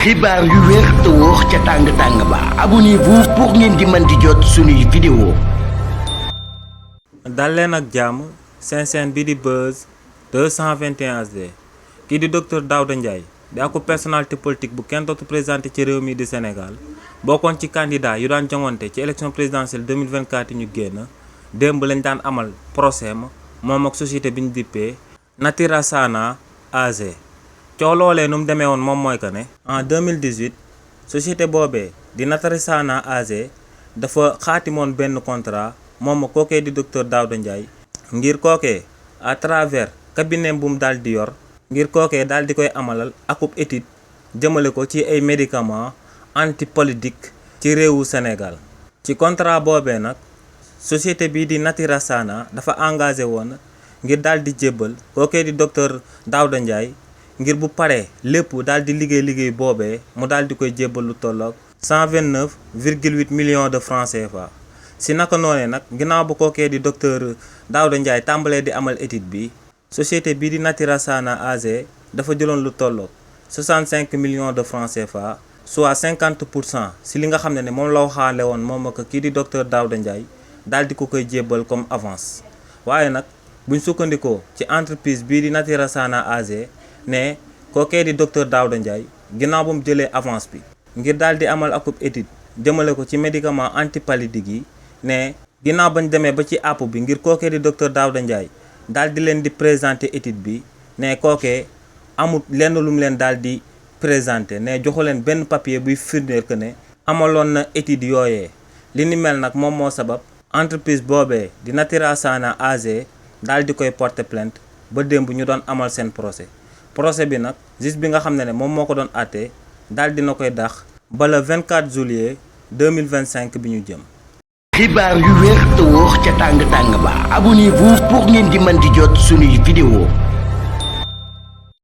xibaar yu wér te wóor ca tàng ba abonnez-vous pour ngeen di mën di jot suñuy vidéo. dal leen ak jàmm seen chaîne bi di Buzz 221 HD kii di docteur Daouda Ndiaye di aku personnalité politique bu kenn dootu présenté ci réew mi di Sénégal bokkoon ci candidat yu daan joŋante ci élection présidentielle 2024 yi ñu génn démb lañ daan amal procès moom ak société bi ñu dippee Natirasana AG. coow loolee nu mu demee woon moom mooy que ne en 2018 société boobee di Natirasana AG dafa xaatimoon benn contrat moom ak kookee di docteur Daouda Ndiaye ngir kookee à travers cabinet bu mu daal di yor ngir kookee daal di koy amalal akub étude jëmale ko ci ay médicaments antipolytiques ci réewu Sénégal. ci contrat boobee nag société bii di Natirasana dafa engagé woon ngir daal di jébbal kookee di docteur Daouda Ndiaye ngir bu paree lépp daal di liggéey boobee mu daal di koy jébbal lu tolloog 129,8 millions de francs CFA. si naka noonee nag ginnaaw bu kookee di docteur Daouda Ndiaye tàmbalee di amal étude bi société bii di Natirasana AG dafa jëloon lu tolloog 65 millions de francs CFA soit 50% si li nga xam ne moom la waxaale woon moom ak kii di docteur Daouda Ndiaye daal di ko koy jébbal comme avance. waaye nag buñ sukkandikoo ci entreprise bii di Natirasana AG ne kookee di docteur Daouda Ndiaye ginnaaw bu mu jëlee avance bi ngir daal di amal akub étude jëmale ko ci médicament antipalytique yi ne ginnaaw bañ demee ba ci àpp bi ngir kookee di docteur Daouda Ndiaye daal di leen di présenter étude bi ne kookee amul lenn lu mu leen daal di présenter ne joxu leen benn papier buy firndeel que ne amaloon na étude yooyee. li ni mel nag moom moo sabab entreprise boobee di Natirasana AG daal di koy porter plainte ba démb ñu doon amal seen procès bi nag juge bi nga xam ne moom moo ko doon àtte daal dina koy dax ba le 24 juillet 2025 bi ñu jëm. xibaar yu wér te wóor ca tàng ba abonnez-vous pour ngeen di mën di jot suñuy vidéo.